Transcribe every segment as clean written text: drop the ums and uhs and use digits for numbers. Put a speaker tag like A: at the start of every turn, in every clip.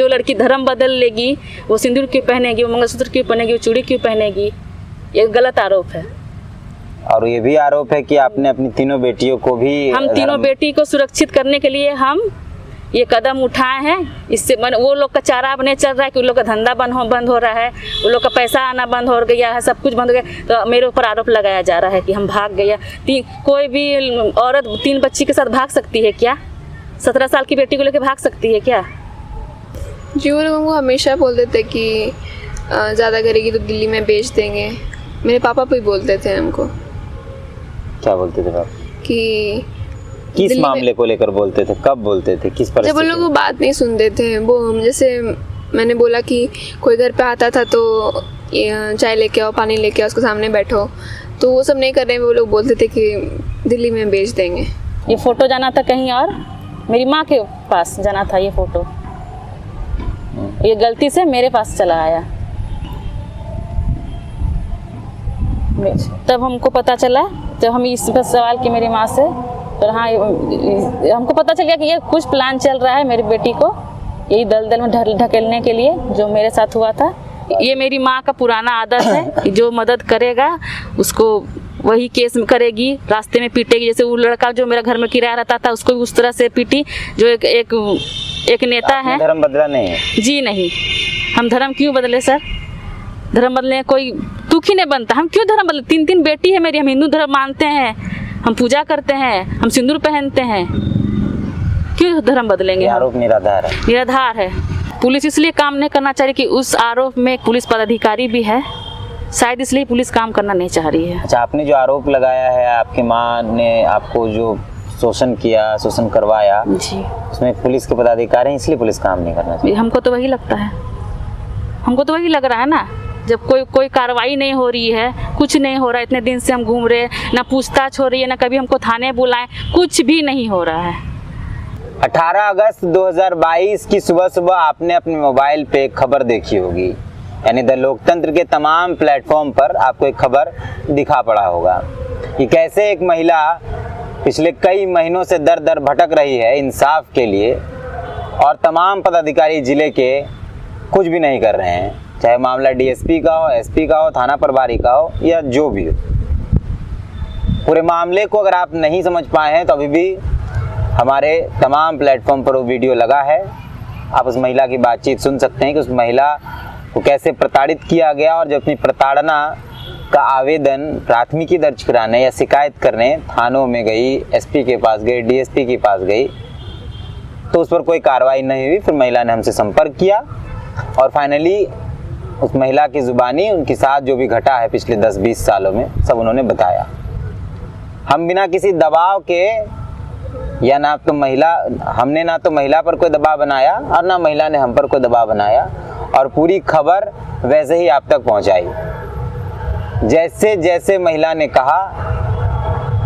A: जो लड़की धर्म बदल लेगी वो सिंदूर क्यों पहनेगी, वो मंगलसूत्र क्यों पहनेगी, वो चूड़ी क्यों पहनेगी, ये गलत आरोप है।
B: और ये भी आरोप है कि आपने अपनी तीनों बेटियों को भी,
A: हम तीनों बेटी को सुरक्षित करने के लिए हम ये कदम उठाए हैं। इससे वो लोग का चारा अब नहीं चल रहा है कि उन लोग का धंधा बंद हो रहा है, उन लोग का पैसा आना बंद हो गया है, सब कुछ बंद हो गया। तो मेरे ऊपर आरोप लगाया जा रहा है कि हम भाग गया। कोई भी औरत 3 बच्ची के साथ भाग सकती है क्या? 17 साल की बेटी को लेकर भाग सकती है क्या?
C: जी, वो लोगों को हमेशा बोल देते कि ज़्यादा करेगी तो दिल्ली में बेच देंगे। मेरे पापा भी बोलते थे हमको।
B: क्या बोलते थे पापा?
C: कि
B: किस मामले को लेकर बोलते थे, कब बोलते थे, किस परिस्थिति?
C: जब वो लोग बात नहीं सुनते थे, वो जैसे मैंने बोला कि कोई घर पे आता था तो चाय लेके आओ, पानी लेके आओ, उसके सामने बैठो, तो वो सब नहीं कर रहे हैं। वो लोग बोलते थे कि दिल्ली में बेच देंगे।
A: ये फोटो जाना था कहीं और, मेरी माँ के पास जाना था ये फोटो, ये गलती से मेरे पास चला आया। तब हमको पता चला, जब हम इस पर सवाल किए मेरी माँ से, तो हाँ हमको पता चल गया कि ये कुछ प्लान चल रहा है मेरी बेटी को यही दलदल में ढकेलने के लिए, जो मेरे साथ हुआ था। ये मेरी माँ का पुराना आदत है, जो मदद करेगा उसको वही केस करेगी, रास्ते में पीटेगी। जैसे वो लड़का जो मेरा घर में किराया रहता था उसको भी उस तरह से पीटी, जो एक नेता है।
B: धर्म बदला नहीं है?
A: जी नहीं, हम धर्म क्यों बदले सर? धर्म बदलने कोई दुख ही नहीं बनता। हम क्यों धर्म बदले? 3 बेटी है मेरी, हम हिंदू धर्म मानते हैं, हम पूजा करते हैं, हम सिंदूर पहनते हैं, क्यों धर्म बदलेंगे?
B: आरोप निराधार है।
A: निराधार है। पुलिस इसलिए काम नहीं करना चाह रही कि उस आरोप में एक पुलिस पदाधिकारी भी है, शायद इसलिए पुलिस काम करना नहीं चाह रही है।
B: अच्छा, आपने जो आरोप लगाया है, आपकी माँ ने आपको जो शोषण किया, शोषण करवाया,
A: जी,
B: उसमें पुलिस के पदाधिकारी हैं, इसलिए पुलिस काम नहीं करना चाहिए?
A: हमको तो वही लगता है, हमको तो वही लग रहा है ना। जब कोई कार्रवाई नहीं हो रही है, कुछ नहीं हो रहा है, इतने दिन से हम घूम रहे, ना पूछताछ हो रही है, ना कभी हमको थाने बुलाएं, कुछ भी नहीं हो रहा है।
B: 18 अगस्त 2022 की सुबह आपने अपने मोबाइल पे एक खबर देखी होगी, यानी द लोकतंत्र के तमाम प्लेटफॉर्म पर आपको एक खबर दिखा पड़ा होगा कि कैसे एक महिला पिछले कई महीनों से दर दर भटक रही है इंसाफ के लिए, और तमाम पदाधिकारी जिले के कुछ भी नहीं कर रहे हैं, चाहे मामला डीएसपी का हो, एसपी का हो, थाना प्रभारी का हो, या जो भी हो। पूरे मामले को अगर आप नहीं समझ पाए हैं तो अभी भी हमारे तमाम प्लेटफॉर्म पर वो वीडियो लगा है, आप उस महिला की बातचीत सुन सकते हैं कि उस महिला को कैसे प्रताड़ित किया गया, और जब अपनी प्रताड़ना का आवेदन प्राथमिकी दर्ज कराने या शिकायत करने थानों में गई, एसपी के पास गई, डीएसपी के पास गई, तो उस पर कोई कार्रवाई नहीं हुई। फिर महिला ने हमसे संपर्क किया और फाइनली उस महिला की जुबानी उनके साथ जो भी घटा है पिछले 10-20 सालों में, सब उन्होंने बताया। हम बिना किसी दबाव के, या हमने ना तो महिला पर कोई दबाव बनाया और ना महिला ने हम पर कोई दबाव बनाया, और पूरी खबर वैसे ही आप तक पहुंचाई जैसे जैसे महिला ने कहा,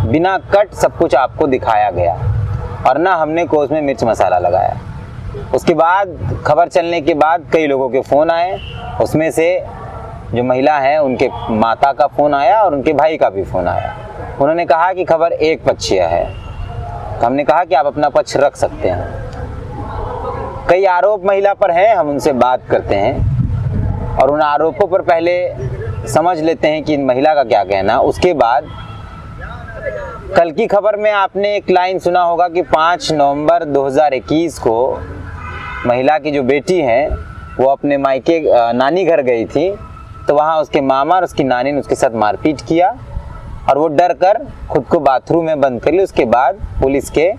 B: बिना कट सब कुछ आपको दिखाया गया, और ना हमने कोई उसमें मिर्च मसाला लगाया। उसके बाद खबर चलने के बाद कई लोगों के फ़ोन आए, उसमें से जो महिला है उनके माता का फ़ोन आया और उनके भाई का भी फ़ोन आया। उन्होंने कहा कि खबर एक पक्षीय है। तो हमने कहा कि आप अपना पक्ष रख सकते हैं। कई आरोप महिला पर हैं, हम उनसे बात करते हैं और उन आरोपों पर पहले समझ लेते हैं कि महिला का क्या कहना। उसके बाद कल की खबर में आपने एक लाइन सुना होगा कि 5 नवंबर 2021 को महिला की जो बेटी है वो अपने मायके नानी घर गई थी, तो वहाँ उसके मामा और उसकी नानी ने उसके साथ मारपीट किया और वो डर कर खुद को बाथरूम में बंद कर ली। उसके बाद पुलिस के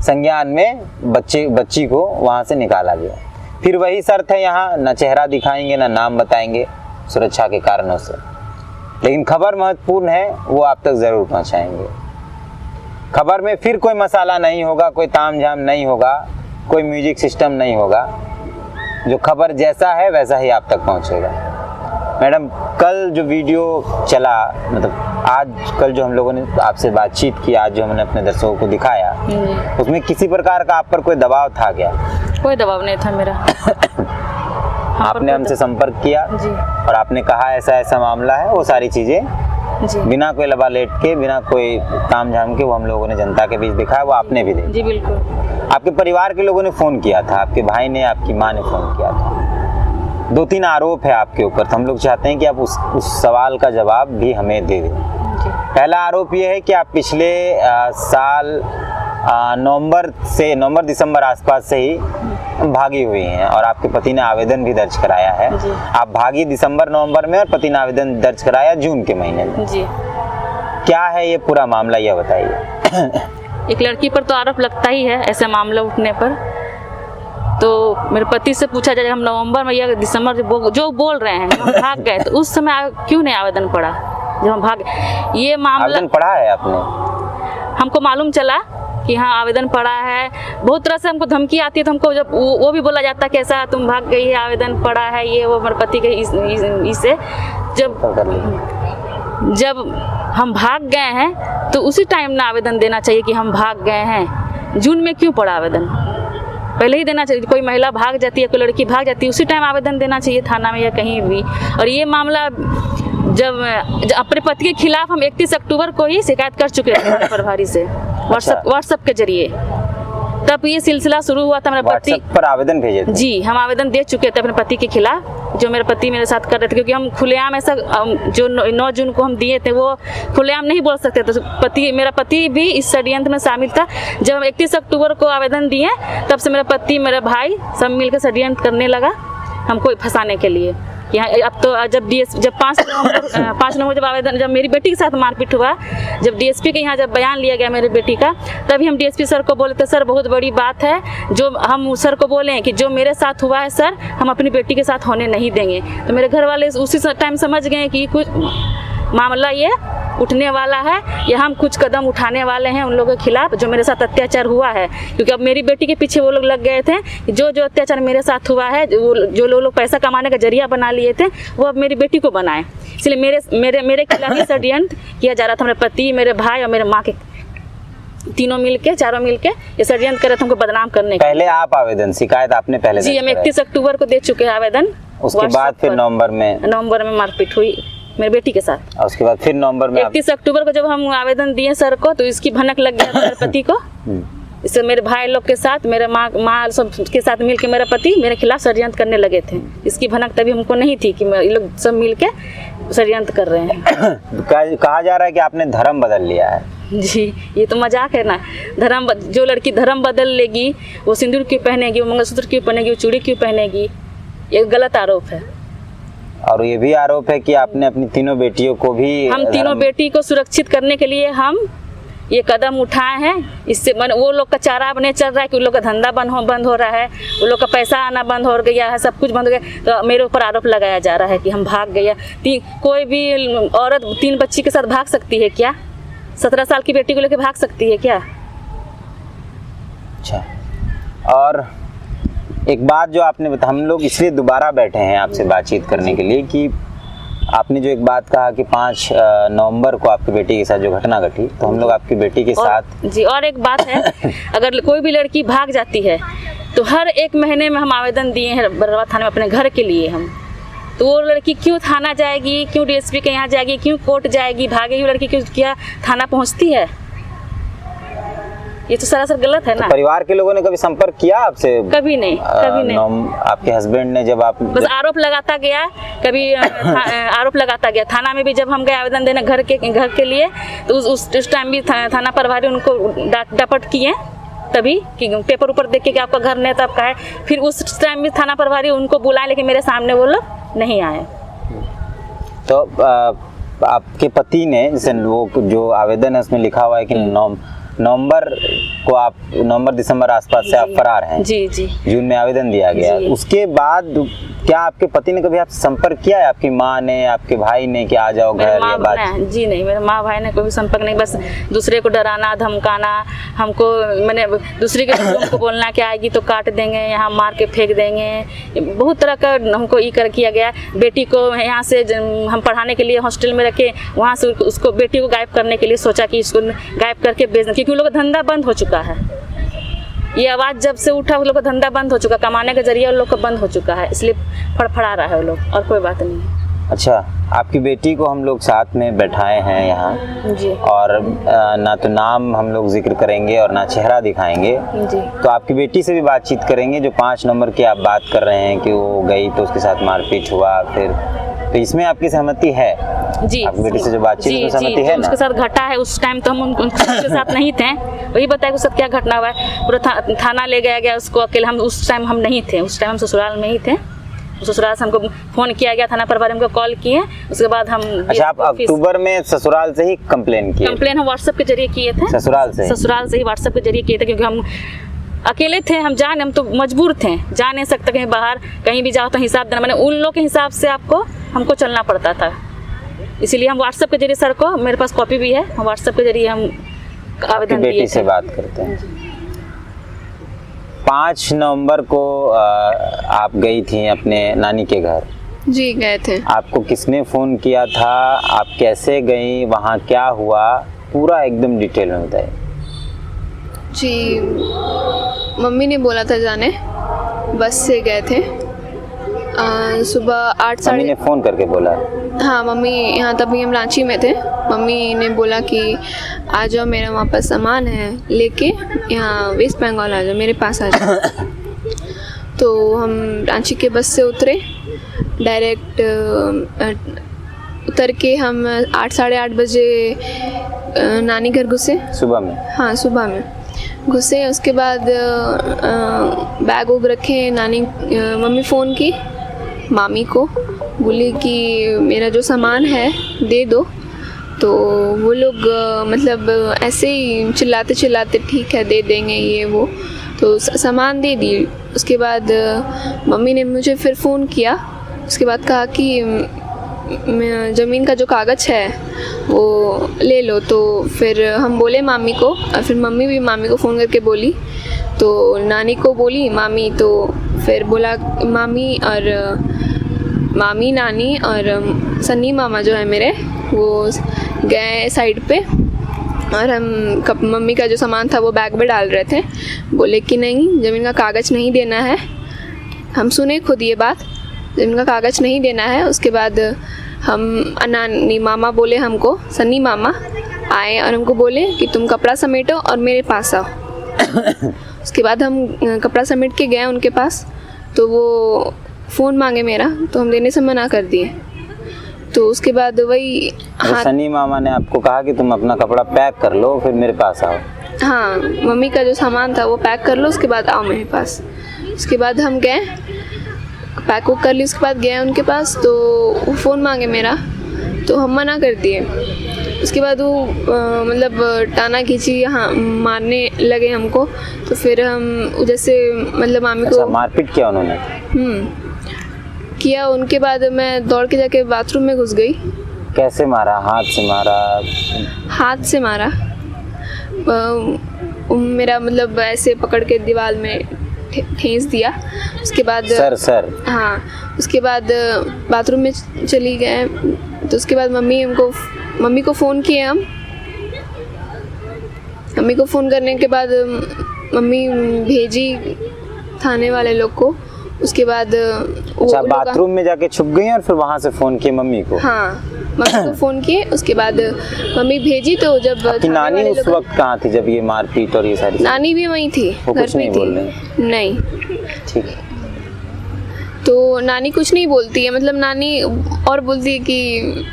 B: संज्ञान में बच्ची को वहाँ से निकाला गया। फिर वही शर्त है, यहाँ न चेहरा दिखाएंगे न नाम बताएंगे सुरक्षा के कारणों से, लेकिन खबर महत्वपूर्ण है, वो आप तक ज़रूर पहुँचाएंगे। खबर में फिर कोई मसाला नहीं होगा, कोई तामझाम नहीं होगा, कोई म्यूजिक सिस्टम नहीं होगा, जो खबर जैसा है वैसा ही आप तक पहुँचेगा। मैडम, कल जो वीडियो चला, मतलब आज कल जो हम लोगों ने आपसे बातचीत की, आज जो हमने अपने दर्शकों को दिखाया, उसमें किसी प्रकार का आप पर कोई दबाव था क्या?
A: कोई दबाव नहीं था मेरा।
B: आपने हमसे संपर्क किया
A: जी,
B: और आपने कहा ऐसा ऐसा मामला है, वो सारी चीज़ें
A: जी।
B: बिना कोई लबा लेट के, बिना कोई ताम झाम के वो हम लोगों ने जनता के बीच दिखाया, वो आपने भी देखा।
A: जी बिल्कुल।
B: आपके परिवार के लोगों ने फ़ोन किया था, आपके भाई ने, आपकी माँ ने फ़ोन किया था। 2-3 आरोप है आपके ऊपर, तो हम लोग चाहते हैं कि आप उस सवाल का जवाब भी हमें दे दें।
A: जी।
B: पहला आरोप ये है कि आप पिछले साल नवंबर दिसंबर आसपास से ही भागी हुई हैं और आपके पति ने आवेदन भी दर्ज कराया है।
A: जी।
B: आप भागी दिसंबर नवंबर में और पति ने आवेदन दर्ज कराया जून के महीने में।
A: जी।
B: क्या है ये पूरा मामला, यह बताइए।
A: एक लड़की पर तो आरोप लगता ही है ऐसे मामला उठने पर। तो मेरे पति से पूछा जाए, हम नवंबर में या दिसंबर जो बोल रहे हैं हम भाग गए, तो उस समय क्यों नहीं आवेदन पड़ा जब हम भाग? ये मामला
B: आवेदन पढ़ा है आपने?
A: हमको मालूम चला कि हाँ आवेदन पड़ा है। बहुत तरह से हमको धमकी आती है, तो हमको जब वो भी बोला जाता है कि ऐसा तुम भाग गई है, आवेदन पड़ा है, ये वो। मेरे पति के इससे जब हम भाग गए हैं तो उसी टाइम ना आवेदन देना चाहिए कि हम भाग गए हैं। जून में क्यों पड़ा आवेदन? पहले ही देना चाहिए। कोई महिला भाग जाती है, कोई लड़की भाग जाती है, उसी टाइम आवेदन देना चाहिए थाना में या कहीं भी। और ये मामला जब अपने पति के खिलाफ हम 31 अक्टूबर को ही शिकायत कर चुके थे थाना प्रभारी से, व्हाट्सएप के जरिए। तब ये सिलसिला शुरू हुआ था। मेरे पति
B: व्हाट्सएप पर आवेदन भेजे थे?
A: जी, हम आवेदन दे चुके थे अपने पति के खिलाफ, जो मेरे पति मेरे साथ कर रहे थे। क्योंकि हम खुलेआम ऐसा जो 9 जून को हम दिए थे वो खुलेआम नहीं बोल सकते, तो मेरा पति भी इस षड्यंत्र में शामिल था। जब हम 31 अक्टूबर को आवेदन दिए, तब से मेरा पति मेरा भाई सब मिलकर षड्यंत्र करने लगा हमको फंसाने के लिए। यहाँ अब तो जब 5 नवंबर जब आवेदन, जब मेरी बेटी के साथ मारपीट हुआ, जब डीएसपी के यहाँ जब बयान लिया गया मेरी बेटी का, तभी हम डीएसपी सर को बोले थे, सर बहुत बड़ी बात है जो हम सर को बोले हैं कि जो मेरे साथ हुआ है सर, हम अपनी बेटी के साथ होने नहीं देंगे। तो मेरे घर वाले उसी टाइम समझ गए कि कुछ मामला ये उठने वाला है, या हम कुछ कदम उठाने वाले हैं उन लोगों के खिलाफ जो मेरे साथ अत्याचार हुआ है। क्योंकि अब मेरी बेटी के पीछे वो लोग लग गए थे कि जो अत्याचार मेरे साथ हुआ है, जो लोग पैसा कमाने का जरिया बना लिए थे, वो अब मेरी बेटी को बनाए। इसलिए मेरे खिलाफ ही षड्यंत्र किया जा रहा था। मेरे पति, मेरे भाई और मेरे माँ के चारों मिलके ये षड्यंत्र कर रहे थे हमको बदनाम करने के।
B: पहले आप आवेदन, शिकायत आपने पहले
A: जी, हम 31 अक्टूबर को दे चुके हैं आवेदन।
B: उसके बाद फिर नवंबर में
A: मारपीट हुई मेरे बेटी के साथ।
B: और उसके बाद फिर नवंबर में
A: 31 अक्टूबर को जब हम आवेदन दिए सर को, तो इसकी भनक लग गया मेरे पति को। इससे मेरे भाई लोग के साथ, मेरे माँ सब के साथ मिलके मेरा पति मेरे खिलाफ षड्यंत्र करने लगे थे। इसकी भनक तभी हमको नहीं थी कि ये लोग सब मिलके षड्यंत्र कर रहे हैं।
B: कहा जा रहा है कि आपने धर्म बदल लिया है।
A: जी, ये तो मजाक है ना। जो लड़की धर्म बदल लेगी, वो सिंदूर क्यों पहनेगी, वो मंगलसूत्र क्यों पहनेगी, वो चूड़ी क्यों पहनेगी? ये गलत आरोप है।
B: और ये भी आरोप है कि आपने अपनी तीनों बेटियों को भी,
A: हम तीनों बेटी को सुरक्षित करने के लिए हम ये कदम उठाए हैं। इससे वो लोग का चारा अब नहीं चल रहा है कि उन लोग का धंधा बंद हो रहा है, उन लोग का पैसा आना बंद हो गया है, सब कुछ बंद हो गया। तो मेरे ऊपर आरोप लगाया जा रहा है कि हम भाग गए। कोई भी औरत 3 बच्ची के साथ भाग सकती है क्या? 17 साल की बेटी को लेकर भाग सकती है क्या?
B: अच्छा, और एक बात जो आपने बताया, हम लोग इसलिए दोबारा बैठे हैं आपसे बातचीत करने के लिए कि आपने जो एक बात कहा कि 5 नवंबर को आपकी बेटी के साथ जो घटना घटी, तो हम लोग आपकी बेटी के साथ
A: जी। और एक बात है, अगर कोई भी लड़की भाग जाती है तो हर 1 महीने में हम आवेदन दिए हैं बरवा थाने में अपने घर के लिए हम। तो वो लड़की क्यों थाना जाएगी, क्यों डीएसपी के यहाँ जाएगी, क्यों कोर्ट जाएगी? भागेगी लड़की क्यों, क्या थाना पहुँचती है? ये तो सरासर गलत है ना।
B: तो परिवार के लोगों ने कभी संपर्क किया आपसे?
A: कभी नहीं, कभी नहीं।
B: आपके हस्बैंड ने जब आप
A: बस आरोप लगाता गया, कभी आरोप लगाता गया। थाना में भी जब हम गए आवेदन देने घर के लिए, तो उस टाइम भी थाना प्रभारी उनको डपट किए तभी कि पेपर ऊपर देख के कि आपका घर नहीं था, आपका है। फिर उस टाइम भी थाना प्रभारी उनको बुलाए, लेकिन मेरे सामने वो लोग नहीं आए।
B: तो आपके पति ने, जैसे वो जो आवेदन है उसमें लिखा हुआ है कि नवंबर दिसंबर आसपास से आप फरार हैं।
A: जी जी।
B: जून में आवेदन दिया गया। उसके बाद क्या आपके पति ने कभी आपसे संपर्क किया है, आपकी माँ ने, आपके भाई ने कि आ जाओ घर या बात?
A: जी नहीं, मेरे माँ भाई ने कोई संपर्क नहीं। बस दूसरे को डराना, धमकाना, हमको मैंने दूसरे के को बोलना कि आएगी तो काट देंगे, यहाँ मार के फेंक देंगे। बहुत तरह का हमको किया गया। बेटी को यहाँ से हम पढ़ाने के लिए हॉस्टल में रखे, वहाँ से उसको बेटी को गायब करने के लिए सोचा कि इसको गायब करके बेचना, क्योंकि उन लोग का धंधा बंद हो चुका है। ये आवाज़ जब से उठा, उन लोग का धंधा बंद हो चुका, कमाने का जरिया उन लोग का बंद हो चुका है, इसलिए फड़फड़ा रहा है वो लोग, और कोई बात नहीं है।
B: अच्छा, आपकी बेटी को हम लोग साथ में बैठाए हैं यहाँ,
A: जी
B: और ना तो नाम हम लोग जिक्र करेंगे और ना चेहरा दिखाएंगे।
A: जी
B: तो आपकी बेटी से भी बातचीत करेंगे, जो 5 नंबर की आप बात कर रहे हैं कि वो गई तो उसके साथ मारपीट हुआ, फिर तो इसमें आपकी सहमति है?
A: जी
B: आपकी बेटी से जो बातचीत
A: जी,
B: में सहमति
A: जी,
B: है
A: जो
B: ना?
A: उसके साथ घटा है उस टाइम तो हम उनके साथ नहीं थे। वही बताया कि उसके साथ क्या घटना हुआ है। पूरा थाना ले गया गया उसको अकेले, हम उस टाइम हम नहीं थे, उस टाइम हम ससुराल में ही थे। ससुराल से हमको फ़ोन किया गया, थाना प्रभारी हमको कॉल किए, उसके बाद हम
B: अच्छा, आप अक्टूबर में ससुराल से ही कंप्लेन किए?
A: कंप्लेन हम व्हाट्सएप के जरिए किए थे।
B: ससुराल से ही
A: व्हाट्सएप के जरिए किए थे, क्योंकि हम अकेले थे, हम तो मजबूर थे, जा नहीं सकते कहीं बाहर, कहीं भी जाओ तो हिसाब देना, मैंने उन लोग के हिसाब से हमको चलना पड़ता था। इसीलिए हम व्हाट्सएप के जरिए सर को, मेरे पास कॉपी भी है, हम व्हाट्सएप के जरिए हम आवेदन दिए थे।
B: बेटी से बात करते हैं। 5 नवंबर को आप गई थी अपने नानी के घर।
C: जी गए थे।
B: आपको किसने फ़ोन किया था, आप कैसे गई, वहाँ क्या हुआ, पूरा एकदम डिटेल में बताइए।
C: जी मम्मी ने बोला था जाने, बस से गए थे। सुबह 8
B: मम्मी
C: साढ़े
B: ने फ़ोन करके बोला?
C: हाँ मम्मी यहाँ, तभी हम रांची में थे। मम्मी ने बोला कि आ जाओ, मेरा वहाँ पर सामान है लेके, यहाँ वेस्ट बंगाल आ जाओ, मेरे पास आ जाओ। तो हम रांची के बस से उतरे, डायरेक्ट उतर के हम 8 साढ़े 8 बजे नानी घर घुसे।
B: सुबह में?
C: हाँ सुबह में घुसे। उसके बाद बैग वैग रखे, मम्मी फ़ोन की मामी को, बोली कि मेरा जो सामान है दे दो। तो वो लोग मतलब ऐसे ही चिल्लाते चिल्लाते ठीक है दे देंगे ये वो, तो सामान दे दी। उसके बाद मम्मी ने मुझे फिर फ़ोन किया, उसके बाद कहा कि ज़मीन का जो कागज़ है वो ले लो। तो फिर हम बोले मामी को, और फिर मम्मी भी मामी को फ़ोन करके बोली, तो नानी को बोली मामी, तो फिर बोला मामी नानी और सन्नी मामा जो है मेरे, वो गए साइड पे, और हम मम्मी का जो सामान था वो बैग में डाल रहे थे। बोले कि नहीं, ज़मीन का कागज़ नहीं देना है। हम सुने खुद ये बात, ज़मीन का कागज़ नहीं देना है। उसके बाद हम नानी मामा बोले हमको, सन्नी मामा आए और हमको बोले कि तुम कपड़ा समेटो और मेरे पास आओ। उसके बाद हम कपड़ा समेट के गए उनके पास, तो वो फ़ोन मांगे मेरा, तो हम देने से मना कर दिए। तो उसके बाद वही
B: सनी मामा ने आपको कहा कि तुम अपना कपड़ा पैक कर लो फिर मेरे पास आओ?
C: हाँ, मम्मी का जो सामान था वो पैक कर लो, उसके बाद आओ मेरे पास। उसके बाद हम गए, पैक कर ली, उसके बाद गए उनके पास, तो वो फ़ोन मांगे मेरा, तो हम मना कर दिए। उसके बाद वो मतलब टाना खींची, हाँ मारने लगे हमको। तो फिर हम जैसे मतलब मामी को
B: मारपीट किया उन्होंने?
C: किया। उनके बाद मैं दौड़ के जाके बाथरूम में घुस गई।
B: कैसे मारा? हाथ से मारा?
C: हाथ से मारा। मेरा मतलब ऐसे पकड़ के दीवार में ठेस दिया। उसके बाद
B: सर
C: हाँ, उसके बाद बाथरूम में चली गए। तो उसके बाद मम्मी को फ़ोन किए हम। मम्मी को फ़ोन करने के बाद मम्मी भेजी थाने वाले लोग को। उसके बाद
B: अच्छा, बाथरूम में जाके छुप गई और फिर वहाँ से फ़ोन किए मम्मी को?
C: हाँ, मम्मी को फ़ोन किए। उसके बाद मम्मी भेजी। तो जब
B: नानी उस वक्त कहाँ थी जब ये मारपीट और ये सारी?
C: नानी भी वहीं थी,
B: वो
C: घर
B: कुछ
C: पे
B: नहीं
C: थी।
B: बोल रही?
C: नहीं।
B: ठीक है।
C: तो नानी कुछ नहीं बोलती है, मतलब नानी और बोलती है कि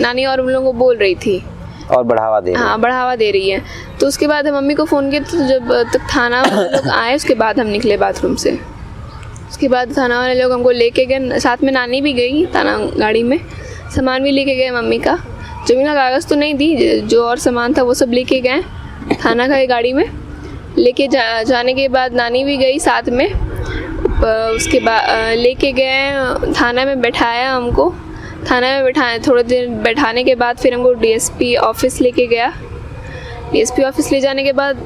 C: नानी और उन लोगों को बोल रही थी
B: और बढ़ावा दे रही है।
C: हाँ, बढ़ावा दे रही है। तो उसके बाद मम्मी को फ़ोन किया, तो जब तक थाना वाले लोग आए उसके बाद हम निकले बाथरूम से। उसके बाद थाना वाले लोग हमको लेके गए, साथ में नानी भी गई थाना गाड़ी में, सामान भी लेके गए मम्मी का। ज़मीन का कागज़ तो नहीं दी, जो और सामान था वो सब लेके गए थाना का गाड़ी में। लेके जाने के बाद नानी भी गई साथ में। उसके बाद लेके गए थाना में, बैठाया हमको। थाना में बैठाया, थोड़े देर बैठाने के बाद फिर हमको डीएसपी ऑफिस लेके गया। डीएसपी ऑफिस ले जाने के बाद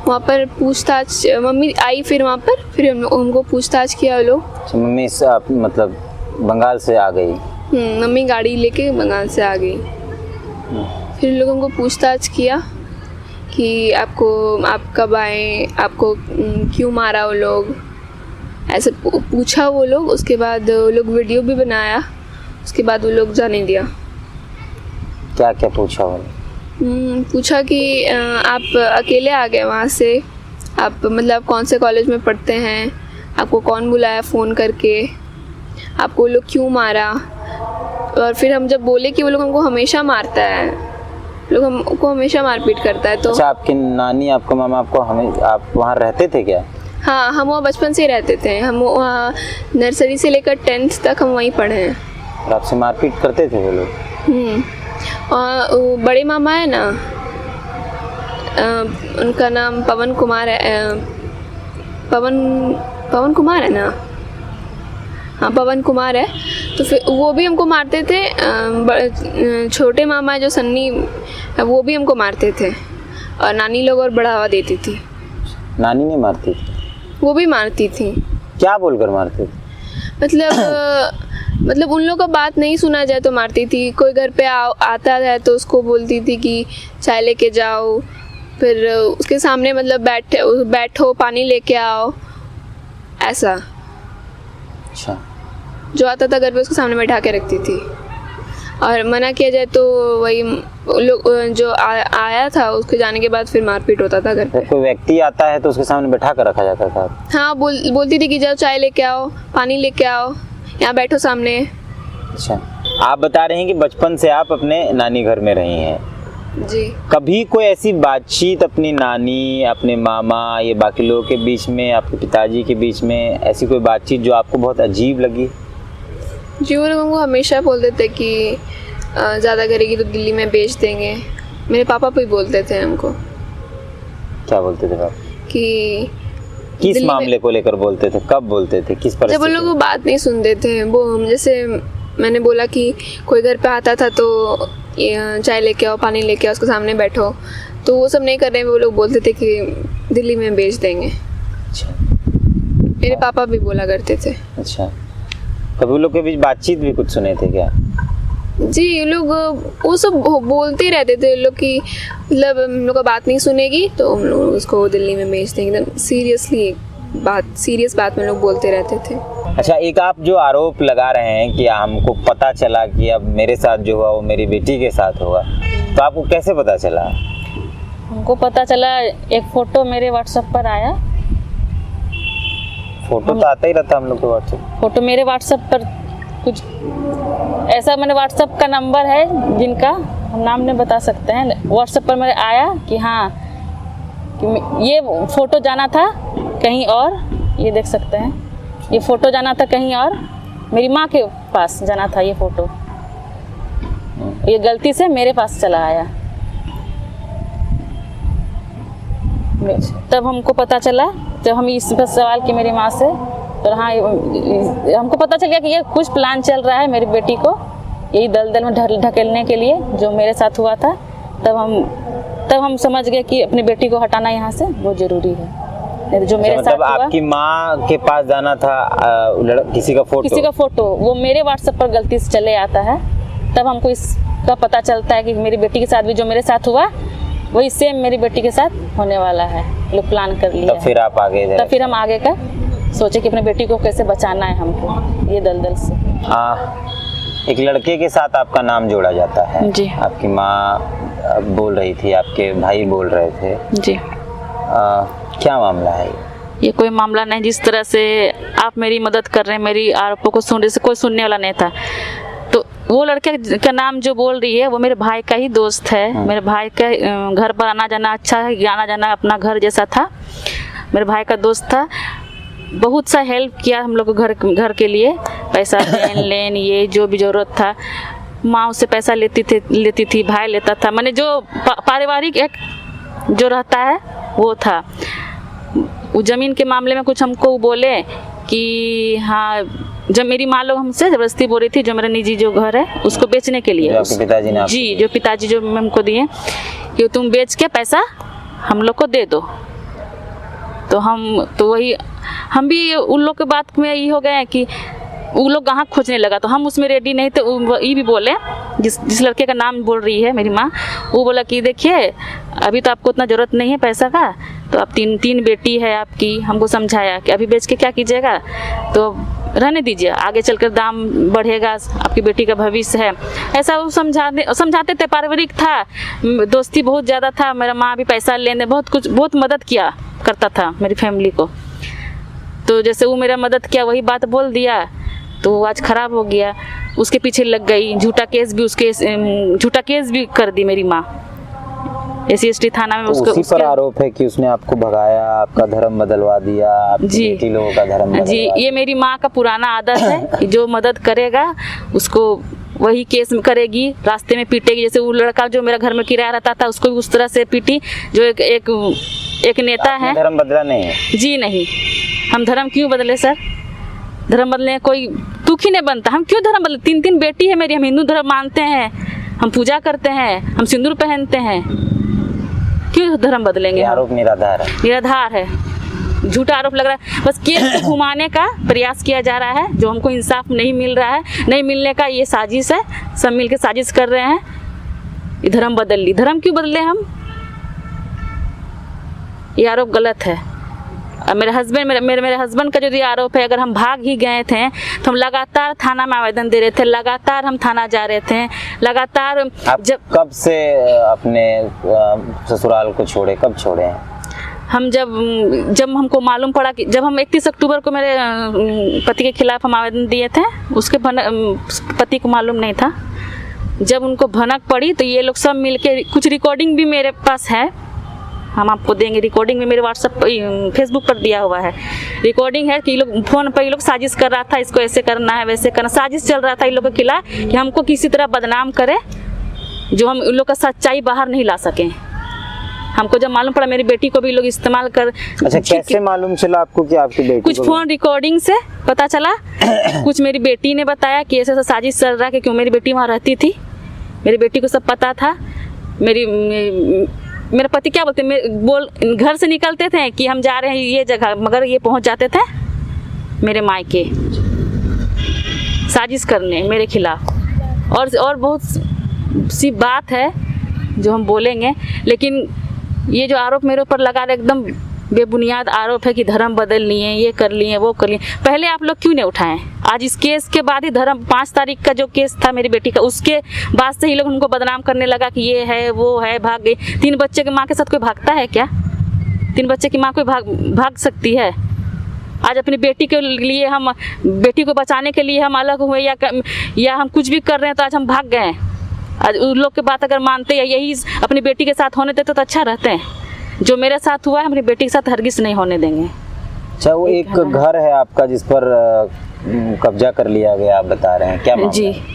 C: वहाँ पर पूछताछ, मम्मी आई फिर वहाँ पर, फिर हमको पूछताछ किया वो लोग।
B: मम्मी मतलब बंगाल से आ गई?
C: मम्मी गाड़ी लेके बंगाल से आ गई। फिर लोग हमको पूछताछ किया कि आप कब आए, आपको क्यों मारा वो लोग, ऐसे पूछा वो लोग। उसके बाद वो लोग वीडियो भी बनाया, उसके बाद वो लोग जाने दिया।
B: क्या क्या पूछा उन्होंने?
C: पूछा कि आप अकेले आ गए वहाँ से, आप मतलब कौन से कॉलेज में पढ़ते हैं, आपको कौन बुलाया फ़ोन करके, आपको वो लोग क्यों मारा। और फिर हम जब बोले कि वो लोग हमको हमेशा मारता है, लोग हमको हमेशा मारपीट करता है। तो
B: अच्छा, आपकी नानी, आपका मामा, आपको हमें, आप वहाँ रहते थे क्या?
C: हाँ, हम वहाँ बचपन से ही रहते थे। हम वहाँ नर्सरी से लेकर 10th तक हम वहीं पढ़े हैं।
B: और आपसे मारपीट करते थे वो लोग?
C: और वो बड़े मामा है ना, उनका नाम पवन कुमार है। पवन कुमार है ना? हाँ, पवन कुमार है। तो फिर वो भी हमको मारते थे। छोटे मामा जो सन्नी, वो भी हमको मारते थे। और नानी लोग और बढ़ावा देती थी।
B: नानी नहीं मारती थी?
C: वो भी मारती थी।
B: क्या बोलकर मारते थे?
C: मतलब उन लोगों का बात नहीं सुना जाए तो मारती थी। कोई घर पे आता है तो उसको बोलती थी कि चाय लेके जाओ, फिर उसके सामने मतलब बैठो पानी लेके आओ, ऐसा।
B: अच्छा।
C: जो आता था घर पे उसको सामने बैठा के रखती थी। और मना किया जाए तो वही लोग जो आया था उसके जाने के बाद फिर मारपीट होता था घर पे।
B: कोई व्यक्ति आता है तो उसके सामने बैठा कर रखा जाता था?
C: हाँ, बोलती थी कि जाओ चाय लेके आओ, पानी लेके आओ, यहाँ बैठो सामने।
B: अच्छा, आप बता रहे हैं कि बचपन से आप अपने नानी घर में रही हैं
C: जी।
B: कभी कोई ऐसी बातचीत अपनी नानी, अपने मामा, ये बाकी लोगों के बीच में, आपके पिताजी के बीच में, ऐसी कोई बातचीत जो आपको बहुत अजीब लगी?
C: जी, वो लोगों को हमेशा बोलते थे कि ज़्यादा करेगी तो दिल्ली में बेच देंगे। मेरे पापा भी बोलते थे हमको।
B: क्या बोलते थे पापा?
C: कि
B: किस मामले को लेकर बोलते थे? कब बोलते थे? किस परिस्थिति?
C: जब वो लोग बात नहीं सुनते थे, वो जैसे मैंने बोला कि कोई घर पे आता था तो चाय लेके आओ, पानी लेके आओ, उसके सामने बैठो, तो वो सब नहीं कर रहे हैं। वो लोग बोलते थे कि दिल्ली में बेच देंगे।
B: अच्छा।
C: मेरे पापा भी बोला करते थे।
B: अच्छा, कभी उन लोग के बीच बातचीत भी कुछ सुने थे क्या?
C: जी, ये लोग वो सब बोलते ही रहते थे लोग कि मतलब हम लोग का बात नहीं सुनेगी तो हम लोग उसको दिल्ली में बेच देंगे। एकदम सीरियस बात में लोग बोलते रहते थे।
B: अच्छा, एक आप जो आरोप लगा रहे हैं कि हमको पता चला कि अब मेरे साथ जो हुआ वो मेरी बेटी के साथ हुआ, तो आपको कैसे पता चला?
A: हमको पता चला, एक फ़ोटो मेरे व्हाट्सएप पर आया।
B: फोटो तो आता ही रहता हम लोग के व्हाट्सएप।
A: फ़ोटो मेरे व्हाट्सएप पर कुछ ऐसा, मैंने व्हाट्सएप का नंबर है जिनका हम नाम नहीं बता सकते हैं, व्हाट्सएप पर मेरे आया कि हाँ कि ये फ़ोटो जाना था कहीं और, ये देख सकते हैं, ये फ़ोटो जाना था कहीं और, मेरी माँ के पास जाना था ये फ़ोटो, ये गलती से मेरे पास चला आया। तब हमको पता चला, जब हम इस पर सवाल किए मेरी माँ से, तो हाँ हमको पता चल गया कि ये कुछ प्लान चल रहा है मेरी बेटी को यही दलदल में ढकेलने के लिए, जो मेरे साथ हुआ था। तब हम समझ गए कि अपनी बेटी को हटाना यहाँ से बहुत ज़रूरी है। जो मेरे साथ हुआ,
B: आपकी माँ के पास जाना था, किसी का फोटो
A: वो मेरे व्हाट्सएप पर गलती से चले आता है। तब हमको इसका पता चलता है कि मेरी बेटी के साथ भी जो मेरे साथ हुआ वही सेम मेरी बेटी के साथ होने वाला है। लोग प्लान कर लिया।
B: तब फिर आप आगे गए?
A: तब फिर हम आगे का सोचे कि अपनी बेटी को कैसे बचाना है हमको ये दलदल से।
B: एक लड़के के साथ आपका नाम जोड़ा जाता है
A: जी।
B: आपकी माँ बोल रही थी, आपके भाई बोल रहे थे
A: जी।
B: क्या मामला है
A: ये? कोई मामला नहीं, जिस तरह से आप मेरी मदद कर रहे हैं, मेरी आरोपों को सुनने से कोई सुनने वाला नहीं था। तो वो लड़के का नाम जो बोल रही है वो मेरे भाई का ही दोस्त है। मेरे भाई का घर पर आना जाना अच्छा है, आना जाना अपना घर जैसा था। मेरे भाई का दोस्त था, बहुत सा हेल्प किया हम लोग को घर के लिए, पैसा लेन ये जो भी ज़रूरत था। माँ उससे पैसा लेती थी, भाई लेता था, मैंने जो पारिवारिक एक जो रहता है वो था। वो ज़मीन के मामले में कुछ हमको बोले कि हाँ, जब मेरी माँ लोग हमसे ज़बरदस्ती बोल रही थी, जो मेरा निजी जो घर है उसको बेचने के लिए,
B: जो पिताजी ने
A: जी, जो पिताजी जो हमको दिए कि तुम बेच के पैसा हम लोग को दे दो। तो वही हम भी उन लोग के बात में ये हो गए हैं कि वो लोग ग्राहक खोजने लगा, तो हम उसमें रेडी नहीं थे। ये भी बोले, जिस लड़के का नाम बोल रही है मेरी माँ, वो बोला कि देखिए अभी तो आपको उतना ज़रूरत नहीं है पैसा का, तो आप तीन बेटी है आपकी। हमको समझाया कि अभी बेच के क्या कीजिएगा, तो रहने दीजिए, आगे चलकर दाम बढ़ेगा, आपकी बेटी का भविष्य है, ऐसा वो समझाते थे। पारिवारिक था, दोस्ती बहुत ज़्यादा था। मेरा माँ भी पैसा लेने बहुत मदद किया करता था मेरी फैमिली को। तो जैसे वो मेरा मदद किया, वही बात बोल दिया तो वो आज ख़राब हो गया। उसके पीछे लग गई, झूठा केस भी कर दी मेरी माँ SC/ST थाना में।
B: तो उसी पर आरोप है कि उसने आपको भगाया, आपका धर्म बदलवा दिया, आपकी बेटी लोगों का धर्म बदलवा
A: जी। ये मेरी माँ का पुराना आदत है कि जो मदद करेगा उसको वही केस में करेगी, रास्ते में पीटेगी। जैसे वो लड़का जो मेरा घर में किराया रहता था उसको भी उस तरह से पीटी। जो एक नेता है।
B: धर्म बदला नहीं है?
A: जी नहीं, हम धर्म क्यों बदले सर? धर्म बदलने कोई दुख ही नहीं बनता। हम क्यों धर्म बदले? 3 बेटी है मेरी, हम हिंदू धर्म मानते हैं, हम पूजा करते हैं, हम सिंदूर पहनते हैं, क्यों धर्म बदलेंगे?
B: आरोप निराधार है।
A: निराधार है, झूठा आरोप लग रहा है। बस केस को घुमाने का प्रयास किया जा रहा है। जो हमको इंसाफ नहीं मिल रहा है, नहीं मिलने का ये साजिश है। सब मिलकर साजिश कर रहे हैं, ये धर्म बदल ली। धर्म क्यों बदले हम? ये आरोप गलत है। मेरे हस्बैंड का जो ये आरोप है, अगर हम भाग ही गए थे तो हम लगातार थाना में आवेदन दे रहे थे, लगातार हम थाना जा रहे थे, लगातार।
B: आप कब से अपने ससुराल को छोड़े, कब छोड़े हैं?
A: हम जब हमको मालूम पड़ा कि जब हम 31 अक्टूबर को मेरे पति के खिलाफ हम आवेदन दिए थे, उसके पति को मालूम नहीं था। जब उनको भनक पड़ी तो ये लोग सब मिलके, कुछ रिकॉर्डिंग भी मेरे पास है, हम आपको देंगे। रिकॉर्डिंग में मेरे व्हाट्सएप फेसबुक पर दिया हुआ है। रिकॉर्डिंग है कि ये लोग फोन पर, ये लोग साजिश कर रहा था, इसको ऐसे करना है, वैसे करना, साजिश चल रहा था इन लोगों के खिलाफ कि हमको किसी तरह बदनाम करे, जो हम उन लोग का सच्चाई बाहर नहीं ला सकें। हमको जब मालूम पड़ा, मेरी बेटी को भी लोग इस्तेमाल कर।
B: अच्छा, कैसे मालूम चला आपको कि आपकी बेटी?
A: कुछ फोन रिकॉर्डिंग से पता चला। कुछ मेरी बेटी ने बताया कि ऐसा साजिश चल रहा है, क्योंकि मेरी बेटी वहाँ रहती थी, मेरी बेटी को सब पता था। मेरे पति क्या बोलते, घर से निकलते थे कि हम जा रहे हैं ये जगह, मगर ये पहुंच जाते थे मेरे मायके साजिश करने मेरे खिलाफ। और बहुत सी बात है जो हम बोलेंगे, लेकिन ये जो आरोप मेरे ऊपर लगा रहे, एकदम बेबुनियाद आरोप है कि धर्म बदल लिए, ये कर लिए, वो कर लिए। पहले आप लोग क्यों नहीं उठाएं? आज इस केस के बाद ही धर्म 5 तारीख का जो केस था मेरी बेटी का, उसके बाद से ही लोग उनको बदनाम करने लगा कि ये है, वो है, भाग गई। 3 बच्चे की माँ के साथ कोई भागता है क्या? 3 बच्चे की माँ कोई भाग सकती है? आज अपनी बेटी के लिए, हम बेटी को बचाने के लिए हम अलग हुए या हम कुछ भी कर रहे हैं तो आज हम भाग गए। आज उन लोग की बात अगर मानते या यही अपनी बेटी के साथ होने देते तो अच्छा रहते हैं। जो मेरे साथ हुआ है, अपनी बेटी के साथ हरगिज़ नहीं होने देंगे।
B: अच्छा, वो एक घर है आपका जिस पर कब्जा कर लिया गया, आप बता रहे हैं, क्या मामला
A: जी
B: है?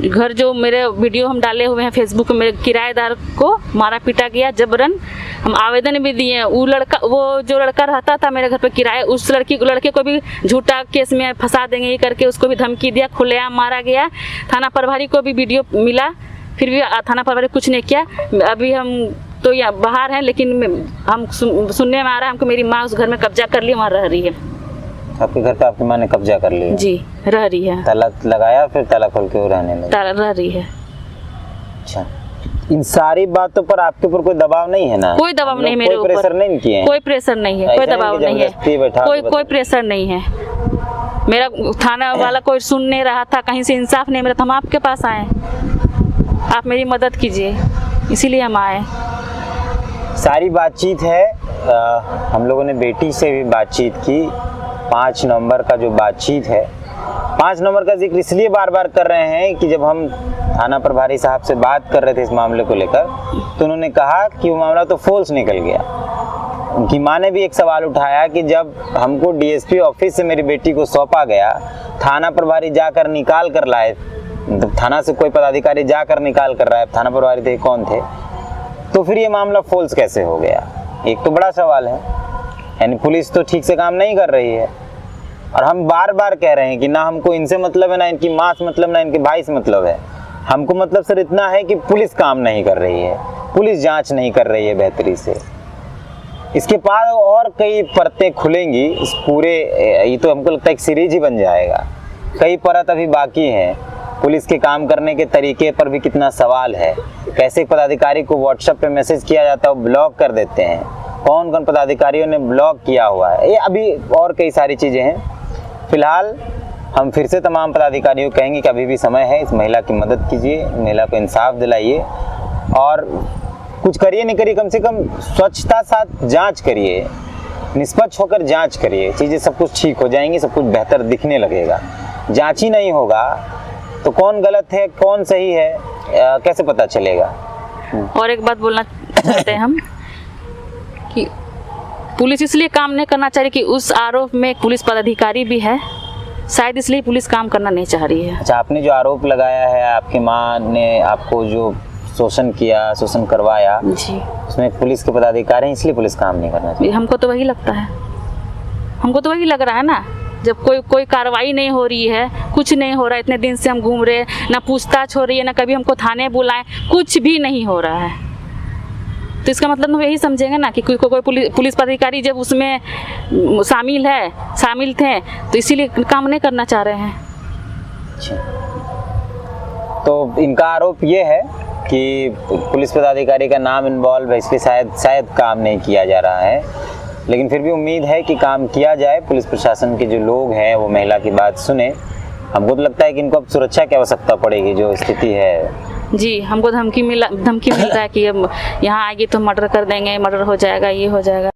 A: घर जो मेरे वीडियो हम डाले हुए हैं फेसबुक पे, मेरे किराएदार को मारा पीटा गया जबरन। हम आवेदन भी दिए। वो जो लड़का रहता था मेरे घर पे किराए, उस लड़के को भी झूठा केस में फंसा देंगे ये करके उसको भी धमकी दिया, खुलेआम मारा गया। थाना प्रभारी को भी वीडियो मिला, फिर भी थाना प्रभारी कुछ नहीं किया। अभी हम तो यहाँ बाहर हैं, लेकिन हम सुनने में आ रहा है हमको मेरी माँ उस घर में कब्जा कर ली, वहाँ रह रही है।
B: आपके घर पे आपकी माँ ने कब्जा कर लिया?
A: जी, रह रही है।
B: ताला लगाया, फिर ताला खोल के वो रहने लगी?
A: ताला रह रही है।
B: अच्छा, इन सारी बातों पर आपके ऊपर कोई दबाव नहीं है ना?
A: कोई दबाव नहीं मेरे ऊपर।
B: कोई प्रेशर नहीं किए?
A: कोई प्रेशर नहीं है, कोई दबाव नहीं है, कोई प्रेशर नहीं है। मेरा थाना वाला कोई सुन नहीं रहा था, कहीं से इंसाफ नहीं मिला, हम आपके पास आए, आप मेरी मदद कीजिए, इसीलिए हम आए।
B: सारी बातचीत है, हम लोगों ने बेटी से भी बातचीत की। 5 नवंबर का जो बातचीत है, 5 नवंबर का जिक्र इसलिए बार बार कर रहे हैं कि जब हम थाना प्रभारी साहब से बात कर रहे थे इस मामले को लेकर, तो उन्होंने कहा कि वो मामला तो फॉल्स निकल गया। उनकी माँ ने भी एक सवाल उठाया कि जब हमको डीएसपी ऑफिस से मेरी बेटी को सौंपा गया, थाना प्रभारी जाकर निकाल कर लाए, मतलब थाना से कोई पदाधिकारी जाकर निकाल कर रहा है, थाना प्रभारी थे कौन थे, तो फिर ये मामला फॉल्स कैसे हो गया? एक तो बड़ा सवाल है। यानी पुलिस तो ठीक से काम नहीं कर रही है। और हम बार बार कह रहे हैं कि ना हमको इनसे मतलब है, ना इनकी माँ से मतलब, ना इनके भाई से मतलब है। हमको मतलब सर इतना है कि पुलिस काम नहीं कर रही है, पुलिस जांच नहीं कर रही है बेहतरी से। इसके बाद और कई परतें खुलेंगी इस पूरे, ये तो हमको लगता है एक सीरीज ही बन जाएगा। कई परत अभी बाकी हैं। पुलिस के काम करने के तरीके पर भी कितना सवाल है। कैसे पदाधिकारी को व्हाट्सएप पे मैसेज किया जाता है, वो ब्लॉक कर देते हैं। कौन कौन पदाधिकारियों ने ब्लॉक किया हुआ है, ये अभी और कई सारी चीज़ें हैं। फिलहाल हम फिर से तमाम पदाधिकारियों को कहेंगे कि अभी भी समय है, इस महिला की मदद कीजिए, महिला को इंसाफ दिलाइए और कुछ करिए नहीं करिए, कम से कम स्वच्छता साथ जांच करिए, निष्पक्ष होकर जांच करिए, चीज़ें सब कुछ ठीक हो जाएंगी, सब कुछ बेहतर दिखने लगेगा। जांच ही नहीं होगा तो कौन गलत है कौन सही है कैसे पता चलेगा।
A: और एक बात बोलना चाहते हैं हम कि पुलिस इसलिए काम नहीं करना चाह रही कि उस आरोप में एक पुलिस पदाधिकारी भी है, शायद इसलिए पुलिस काम करना नहीं चाह रही है।
B: अच्छा, आपने जो आरोप लगाया है, आपकी माँ ने आपको जो शोषण किया, शोषण करवाया,
A: जी,
B: उसमें पुलिस के पदाधिकारी हैं, इसलिए पुलिस काम नहीं करना चाहिए।
A: हमको तो वही लगता है, हमको तो वही लग रहा है ना। जब कोई कार्रवाई नहीं हो रही है, कुछ नहीं हो रहा है, इतने दिन से हम घूम रहे, ना पूछताछ हो रही है, ना कभी हमको थाने बुलाएं, कुछ भी नहीं हो रहा है, तो इसका मतलब हम यही समझेंगे ना कि कोई पुलिस पदाधिकारी जब उसमें शामिल थे तो इसीलिए काम नहीं करना चाह रहे हैं।
B: तो इनका आरोप ये है कि पुलिस पदाधिकारी का नाम इन्वॉल्व है, इसलिए शायद काम नहीं किया जा रहा है, लेकिन फिर भी उम्मीद है कि काम किया जाए। पुलिस प्रशासन के जो लोग हैं वो महिला की बात सुने। हमको तो लगता है कि इनको अब सुरक्षा की आवश्यकता पड़ेगी, जो स्थिति है।
A: जी, हमको धमकी मिल रहा है कि अब यहाँ आएगी तो मर्डर कर देंगे, मर्डर हो जाएगा, ये हो जाएगा।